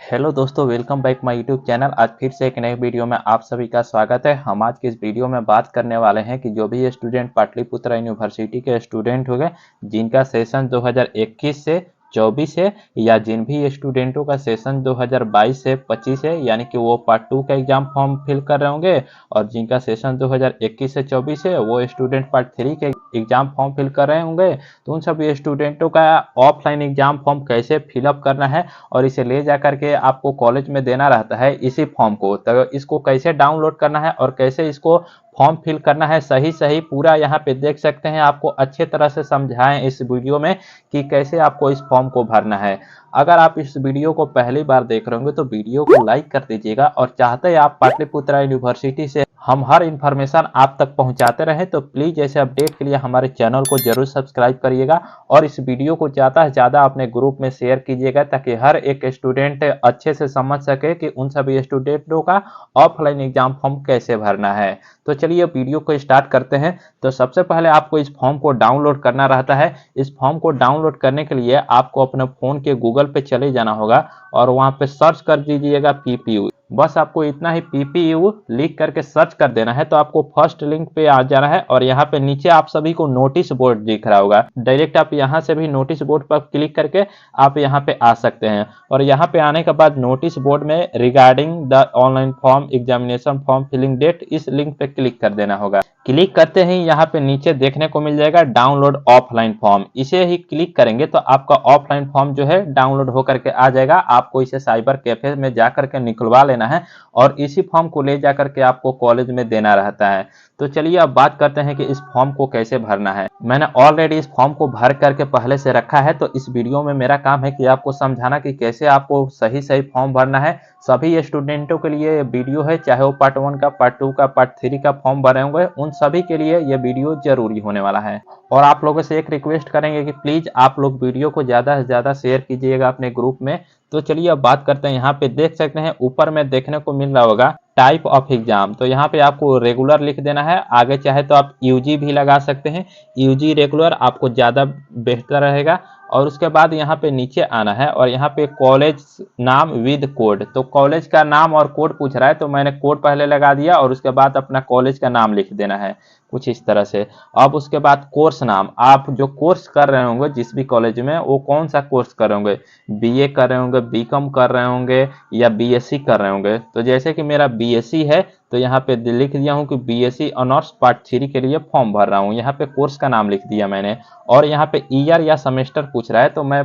Hello दोस्तों, welcome back my YouTube channel. आज फिर से एक नए वीडियो में आप सभी का स्वागत है। हम आज के इस वीडियो में बात करने वाले हैं कि जो भी स्टूडेंट पाटलिपुत्र यूनिवर्सिटी के स्टूडेंट हो गए जिनका सेशन 2021 से 24 है, या जिन भी स्टूडेंटों का सेशन 2022 से 25 है, यानी कि वो पार्ट 2 का एग्जाम फॉर्म फिल कर रहे होंगे, और जिनका सेशन 2021 से 24 है वो स्टूडेंट पार्ट 3 के एग्जाम फॉर्म फिल कर रहे होंगे। तो उन सभी स्टूडेंटों का ऑफलाइन एग्जाम फॉर्म कैसे फिलअप करना है और इसे ले जा करके आपको कॉलेज में देना रहता है इसी फॉर्म को, तो इसको कैसे डाउनलोड करना है और कैसे इसको फॉर्म फिल करना है सही सही पूरा यहाँ पे देख सकते हैं। आपको अच्छे तरह से समझाएं इस वीडियो में कि कैसे आपको इस फॉर्म को भरना है। अगर आप इस वीडियो को पहली बार देख रहे होंगे तो वीडियो को लाइक कर दीजिएगा, और चाहते हैं आप पाटलिपुत्र यूनिवर्सिटी से हम हर इंफॉर्मेशन आप तक पहुंचाते रहें तो प्लीज ऐसे अपडेट के लिए हमारे चैनल को जरूर सब्सक्राइब करिएगा, और इस वीडियो को ज़्यादा से ज़्यादा अपने ग्रुप में शेयर कीजिएगा ताकि हर एक स्टूडेंट अच्छे से समझ सके कि उन सभी स्टूडेंटों का ऑफलाइन एग्जाम फॉर्म कैसे भरना है। तो चलिए वीडियो को स्टार्ट करते हैं। तो सबसे पहले आपको इस फॉर्म को डाउनलोड करना रहता है। इस फॉर्म को डाउनलोड करने के लिए आपको अपने फ़ोन के गूगल पे चले जाना होगा और वहाँ पे सर्च कर दीजिएगा PPU। बस आपको इतना ही PPU लिख करके सर्च कर देना है। तो आपको फर्स्ट लिंक पे आ जाना है और यहाँ पे नीचे आप सभी को नोटिस बोर्ड दिख रहा होगा। डायरेक्ट आप यहाँ से भी नोटिस बोर्ड पर क्लिक करके आप यहाँ पे आ सकते हैं, और यहाँ पे आने के बाद नोटिस बोर्ड में regarding the online form examination form filling date, इस लिंक पे क्लिक कर देना होगा। क्लिक करते ही यहाँ पे नीचे देखने को मिल जाएगा डाउनलोड ऑफलाइन फॉर्म। इसे ही क्लिक करेंगे तो आपका ऑफलाइन फॉर्म जो है डाउनलोड होकर के आ जाएगा। आपको इसे साइबर कैफे में जा करके निकलवा लेना है और इसी फॉर्म को ले जा करके आपको कॉलेज में देना रहता है। तो चलिए अब बात करते हैं कि इस फॉर्म को कैसे भरना है। मैंने ऑलरेडी इस फॉर्म को भर करके पहले से रखा है, तो इस वीडियो में मेरा काम है कि आपको समझाना कि कैसे आपको सही सही फॉर्म भरना है। सभी स्टूडेंटों के लिए ये वीडियो है, चाहे वो पार्ट 1 का, पार्ट 2 का, पार्ट 3 का फॉर्म भरे होंगे, उन सभी के लिए ये वीडियो जरूरी होने वाला है। और आप लोगों से एक रिक्वेस्ट करेंगे कि प्लीज आप लोग वीडियो को ज्यादा से ज्यादा शेयर कीजिएगा अपने ग्रुप में। तो चलिए अब बात करते हैं। यहाँ पे देख सकते हैं ऊपर में देखने को मिल रहा होगा टाइप ऑफ एग्जाम। तो यहाँ पे आपको रेगुलर लिख देना है, आगे चाहे तो आप यूजी भी लगा सकते हैं। यूजी रेगुलर आपको ज़्यादा बेहतर रहेगा। और उसके बाद यहाँ पे नीचे आना है और यहाँ पे कॉलेज नाम विद कोड। तो कॉलेज का नाम और कोड पूछ रहा है, तो मैंने कोड पहले लगा दिया और उसके बाद अपना कॉलेज का नाम लिख देना है कुछ इस तरह से। अब उसके बाद कोर्स नाम, आप जो कोर्स कर रहे होंगे जिस भी कॉलेज में, वो कौन सा कोर्स कर रहे होंगे, BA कर रहे होंगे, BCom कर रहे होंगे या BSc कर रहे होंगे। तो जैसे कि मेरा BSc है तो यहाँ पे लिख दिया हूँ कि BSc ऑनर्स पार्ट 3 के लिए फॉर्म भर रहा हूँ। यहाँ पे कोर्स का नाम लिख दिया मैंने, और यहाँ पे ईयर या सेमेस्टर पूछ रहा है तो मैं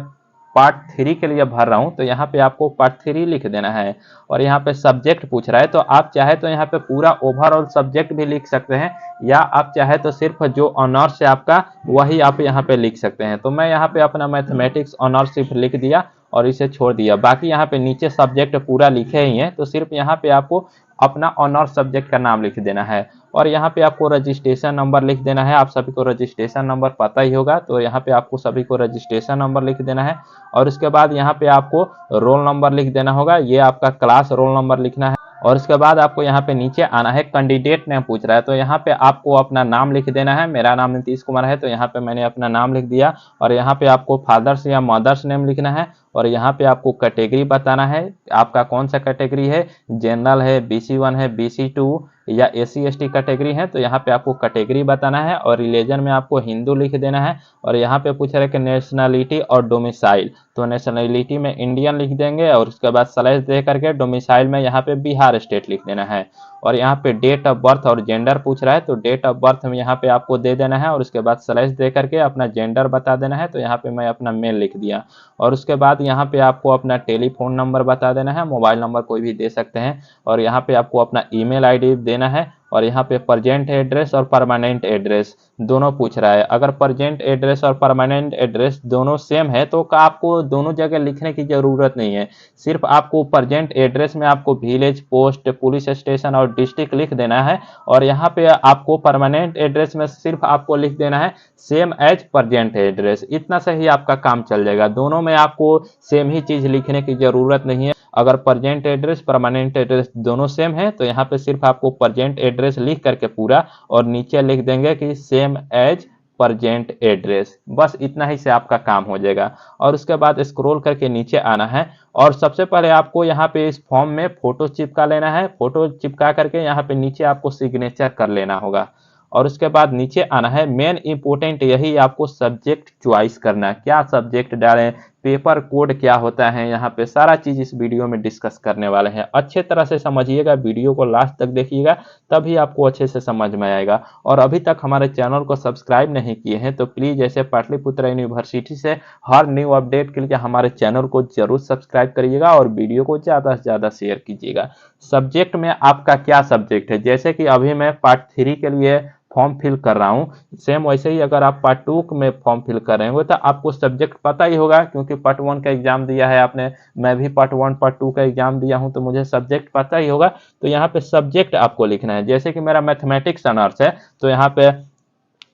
पार्ट 3 के लिए भर रहा हूँ, तो यहाँ पे आपको पार्ट 3 लिख देना है। और यहाँ पे सब्जेक्ट पूछ रहा है, तो आप चाहे तो यहाँ पे पूरा ओवरऑल सब्जेक्ट भी लिख सकते हैं, या आप चाहे तो सिर्फ जो ऑनर्स है आपका वही आप यहाँ पे लिख सकते हैं। तो मैं यहाँ पे अपना मैथमेटिक्स ऑनर्स सिर्फ लिख दिया और इसे छोड़ दिया। बाकी यहाँ पे नीचे सब्जेक्ट पूरा लिखे ही हैं, तो सिर्फ यहाँ पे आपको अपना ऑनर्स सब्जेक्ट का नाम लिख देना है। और यहाँ पे आपको रजिस्ट्रेशन नंबर लिख देना है। आप सभी को रजिस्ट्रेशन नंबर पता ही होगा, तो यहाँ पे आपको सभी को रजिस्ट्रेशन नंबर लिख देना है। और उसके बाद यहाँ पे आपको रोल नंबर लिख देना होगा, ये आपका क्लास रोल नंबर लिखना है। और उसके बाद आपको यहाँ पे नीचे आना है, कैंडिडेट नेम पूछ रहा है, तो यहाँ पे आपको अपना नाम लिख देना है। मेरा नाम नीतीश कुमार है, तो यहाँ पे मैंने अपना नाम लिख दिया। और यहाँ पे आपको फादर्स या मदर्स नेम लिखना है, और यहाँ पे आपको कैटेगरी बताना है, आपका कौन सा कैटेगरी है, जनरल है, BC1 है, BC2 या SC ST कैटेगरी है, तो यहाँ पे आपको कैटेगरी बताना है। और रिलीजन में आपको हिंदू लिख देना है। और यहाँ पे पूछ रहे हैं कि नेशनलिटी और डोमिसाइल, तो नेशनलिटी में इंडियन लिख देंगे, और उसके बाद स्लैश दे करके डोमिसाइल में यहाँ पे बिहार स्टेट लिख देना है। और यहाँ पे डेट ऑफ बर्थ और जेंडर पूछ रहा है, तो डेट ऑफ बर्थ में यहाँ पे आपको दे देना है, और उसके बाद स्लैश दे करके अपना जेंडर बता देना है। तो यहाँ पे मैं अपना मेल लिख दिया। और उसके बाद यहाँ पे आपको अपना टेलीफोन नंबर बता देना है, मोबाइल नंबर कोई भी दे सकते हैं। और यहाँ पे आपको अपना ईमेल आईडी देना है। और यहाँ पे प्रेजेंट एड्रेस और परमानेंट एड्रेस दोनों पूछ रहा है। अगर प्रेजेंट एड्रेस और परमानेंट एड्रेस दोनों सेम है तो आपको दोनों जगह लिखने की जरूरत नहीं है। सिर्फ आपको प्रेजेंट एड्रेस में आपको विलेज, पोस्ट, पुलिस स्टेशन और डिस्ट्रिक्ट लिख देना है। और यहाँ पे आपको परमानेंट एड्रेस में सिर्फ आपको लिख देना है सेम एज प्रेजेंट एड्रेस। इतना से ही आपका काम चल जाएगा। दोनों में आपको सेम ही चीज लिखने की जरूरत नहीं है। अगर प्रेजेंट एड्रेस, परमानेंट एड्रेस दोनों सेम है तो यहाँ पे सिर्फ आपको प्रेजेंट एड्रेस लिख करके पूरा, और नीचे लिख देंगे कि सेम एज प्रेजेंट एड्रेस, बस इतना ही से आपका काम हो जाएगा। और उसके बाद स्क्रॉल करके नीचे आना है और सबसे पहले आपको यहाँ पे इस फॉर्म में फोटो चिपका लेना है। फोटो चिपका करके यहाँ पे नीचे आपको सिग्नेचर कर लेना होगा और उसके बाद नीचे आना है। मेन इंपोर्टेंट यही आपको सब्जेक्ट चॉइस करना है, क्या सब्जेक्ट डालें, पेपर कोड क्या होता है, यहाँ पे सारा चीज इस वीडियो में डिस्कस करने वाले हैं। अच्छे तरह से समझिएगा, वीडियो को लास्ट तक देखिएगा, तभी आपको अच्छे से समझ में आएगा। और अभी तक हमारे चैनल को सब्सक्राइब नहीं किए हैं तो प्लीज ऐसे पाटलिपुत्र यूनिवर्सिटी से हर न्यू अपडेट के लिए हमारे चैनल को जरूर सब्सक्राइब करिएगा और वीडियो को ज्यादा से ज्यादा शेयर कीजिएगा। सब्जेक्ट में आपका क्या सब्जेक्ट है, जैसे कि अभी मैं पार्ट 3 के लिए फॉर्म फिल कर रहा हूं, सेम वैसे ही अगर आप पार्ट 2 में फॉर्म फिल कर रहे हो तो आपको सब्जेक्ट पता ही होगा, क्योंकि पार्ट 1 का एग्जाम दिया है आपने, मैं भी पार्ट 1 पार्ट 2 का एग्जाम दिया हूं, तो मुझे सब्जेक्ट पता ही होगा। तो यहाँ पे सब्जेक्ट आपको लिखना है। जैसे कि मेरा मैथमेटिक्स ऑनर्स है तो यहाँ पे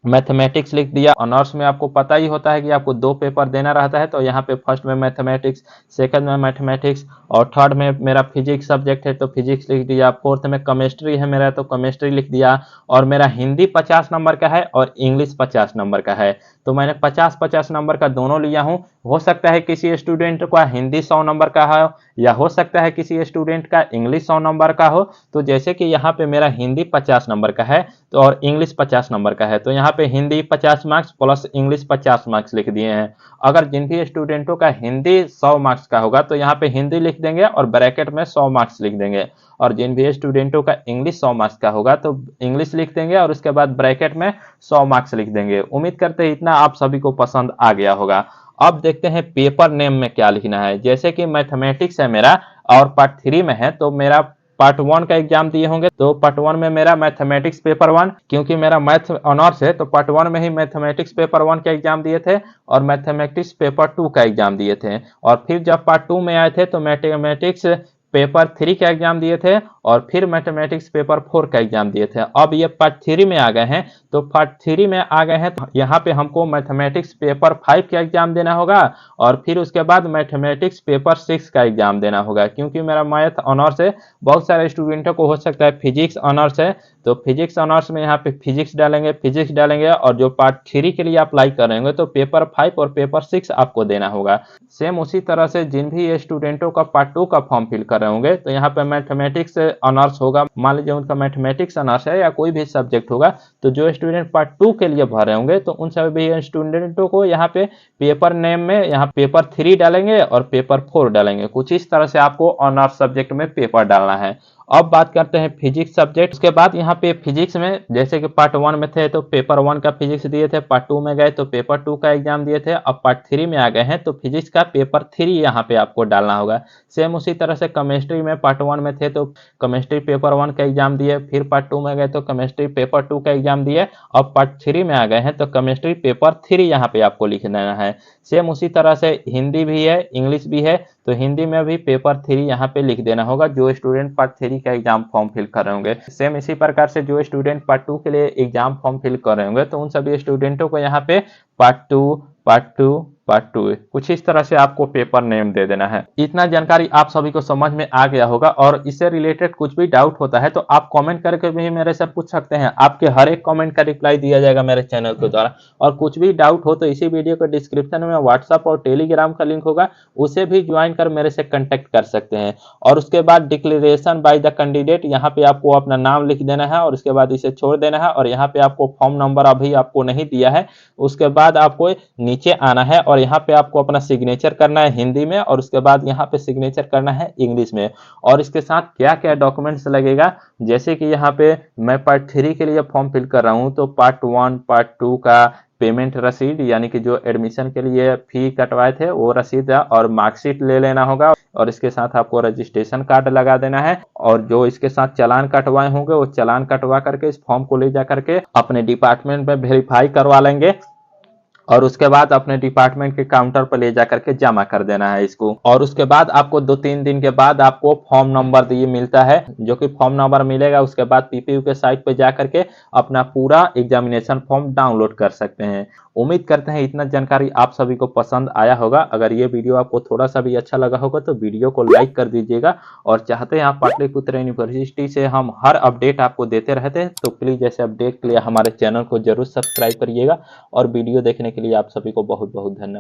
मैथमेटिक्स लिख दिया। ऑनर्स में आपको पता ही होता है कि आपको 2 पेपर देना रहता है, तो यहाँ पे फर्स्ट में मैथमेटिक्स, सेकंड में मैथमेटिक्स और थर्ड में मेरा फिजिक्स सब्जेक्ट है तो फिजिक्स लिख दिया। फोर्थ में केमिस्ट्री है मेरा तो केमिस्ट्री लिख दिया। और मेरा हिंदी 50 नंबर का है और इंग्लिश 50 नंबर का है, तो मैंने 50-50 नंबर का दोनों लिया हूं। हो सकता है किसी स्टूडेंट का हिंदी 100 नंबर का हो या हो सकता है किसी स्टूडेंट का इंग्लिश 100 नंबर का हो। तो जैसे कि यहाँ पे मेरा हिंदी 50 नंबर का है तो और इंग्लिश 50 नंबर का है, तो यहाँ पे Hindi 50 marks plus English 50 marks लिख दिए हैं। अगर जिन भी स्टूडेंटों का हिंदी 100 मार्क्स का होगा तो यहाँ पे हिंदी लिख देंगे और ब्रैकेट में 100 मार्क्स लिख देंगे। और जिन भी स्टूडेंटों का इंग्लिश 100 मार्क्स का होगा तो इंग्लिश लिख देंगे और उसके बाद ब्रैकेट में 100 मार्क्स लिख देंगे। उम्मीद करते हैं इतना आप सभी को पसंद आ गया होगा। अब देखते हैं पेपर नेम में क्या लिखना है। जैसे कि मैथमेटिक्स है मेरा और पार्ट 3 में है, तो मेरा पार्ट 1 का एग्जाम दिए होंगे तो पार्ट 1 में मेरा मैथमेटिक्स पेपर 1, क्योंकि मेरा मैथ ऑनर्स है तो पार्ट 1 में ही मैथमेटिक्स पेपर 1 का एग्जाम दिए थे और मैथमेटिक्स पेपर 2 का एग्जाम दिए थे। और फिर जब पार्ट 2 में आए थे तो मैथमेटिक्स पेपर 3 का एग्जाम दिए थे और फिर मैथमेटिक्स पेपर 4 का एग्जाम दिए थे। अब ये पार्ट 3 में आ गए हैं, तो पार्ट 3 में आ गए हैं तो यहाँ पे हमको मैथमेटिक्स पेपर 5 का एग्जाम देना होगा और फिर उसके बाद मैथमेटिक्स पेपर 6 का एग्जाम देना होगा। क्योंकि मेरा मैथ ऑनर्स है, बहुत सारे स्टूडेंटों को हो सकता है फिजिक्स ऑनर्स है तो फिजिक्स ऑनर्स में यहाँ पे फिजिक्स डालेंगे और जो पार्ट 3 के लिए अप्लाई करेंगे तो पेपर 5 और पेपर 6 आपको देना होगा। सेम उसी तरह से जिन भी स्टूडेंटों का पार्ट 2 का फॉर्म फिल कर रहे होंगे तो यहाँ पे मैथमेटिक्स ऑनर्स होगा, मान लीजिए उनका मैथमेटिक्स ऑनर्स है या कोई भी सब्जेक्ट होगा, तो जो स्टूडेंट पार्ट 2 के लिए भर रहे होंगे तो उन सभी स्टूडेंटों को यहाँ पे पेपर नेम में यहाँ पेपर 3 डालेंगे और पेपर 4 डालेंगे। कुछ इस तरह से आपको ऑनर्स सब्जेक्ट में पेपर डालना है। अब बात करते हैं फिजिक्स सब्जेक्ट। उसके बाद यहाँ पे फिजिक्स में जैसे कि पार्ट 1 में थे तो पेपर 1 का फिजिक्स दिए थे, पार्ट 2 में गए तो पेपर 2 का एग्जाम दिए थे, अब पार्ट 3 में आ गए हैं तो फिजिक्स का पेपर 3 यहाँ पे आपको डालना होगा। सेम उसी तरह से केमिस्ट्री में पार्ट 1 में थे तो केमिस्ट्री पेपर 1 का एग्जाम दिए, फिर पार्ट 2 में गए तो केमिस्ट्री पेपर 2 का एग्जाम दिए, अब पार्ट 3 में आ गए हैं तो केमिस्ट्री पेपर 3 यहाँ पे आपको लिख देना है। सेम उसी तरह से हिंदी भी है, इंग्लिश भी है, तो हिंदी में भी पेपर 3 यहाँ पे लिख देना होगा जो स्टूडेंट पार्ट 3 का एग्जाम फॉर्म फिल कर रहे होंगे। सेम इसी प्रकार से जो स्टूडेंट पार्ट 2 के लिए एग्जाम फॉर्म फिल कर रहे होंगे तो उन सभी स्टूडेंटों को यहाँ पे पार्ट 2 कुछ इस तरह से आपको पेपर नेम दे देना है। इतना जानकारी आप सभी को समझ में आ गया होगा और इससे रिलेटेड कुछ भी डाउट होता है तो आप कमेंट करके भी मेरे से पूछ सकते हैं। आपके हर एक कमेंट का रिप्लाई दिया जाएगा मेरे चैनल के द्वारा। और कुछ भी डाउट हो तो इसी वीडियो के डिस्क्रिप्शन में व्हाट्सएप और टेलीग्राम का लिंक होगा, उसे भी ज्वाइन कर मेरे से कंटेक्ट कर सकते हैं। और उसके बाद डिक्लेरेशन बाय द कैंडिडेट, यहाँ पे आपको अपना नाम लिख देना है और उसके बाद इसे छोड़ देना है। और यहाँ पे आपको फॉर्म नंबर अभी आपको नहीं दिया है, उसके बाद आपको नीचे आना है और यहाँ पे आपको अपना सिग्नेचर करना है हिंदी में और उसके बाद यहाँ पे सिग्नेचर करना है इंग्लिश में। और इसके साथ क्या क्या डॉक्यूमेंट्स लगेगा, जैसे कि यहाँ पे मैं पार्ट 3 के लिए फॉर्म फिल कर रहा हूँ तो पार्ट 1 पार्ट 2 का पेमेंट रसीद, यानी कि जो एडमिशन के लिए फी कटवाए थे वो रसीद और मार्कशीट ले लेना होगा। और इसके साथ आपको रजिस्ट्रेशन कार्ड लगा देना है और जो इसके साथ चालान कटवाए होंगे वो चालान कटवा करके इस फॉर्म को ले जा करके अपने डिपार्टमेंट में वेरीफाई करवा लेंगे। और उसके बाद अपने डिपार्टमेंट के काउंटर पर ले जाकर के जमा कर देना है इसको। और उसके बाद आपको 2-3 दिन के बाद आपको फॉर्म नंबर ये मिलता है, जो कि फॉर्म नंबर मिलेगा उसके बाद पीपीयू के साइट पर जा करके अपना पूरा एग्जामिनेशन फॉर्म डाउनलोड कर सकते हैं। उम्मीद करते हैं इतना जानकारी आप सभी को पसंद आया होगा। अगर ये वीडियो आपको थोड़ा सा भी अच्छा लगा होगा तो वीडियो को लाइक कर दीजिएगा, और चाहते हैं आप पाटलिपुत्र यूनिवर्सिटी से हम हर अपडेट आपको देते रहते हैं तो प्लीज़ ऐसे अपडेट के लिए हमारे चैनल को जरूर सब्सक्राइब करिएगा। और वीडियो देखने के लिए आप सभी को बहुत बहुत धन्यवाद।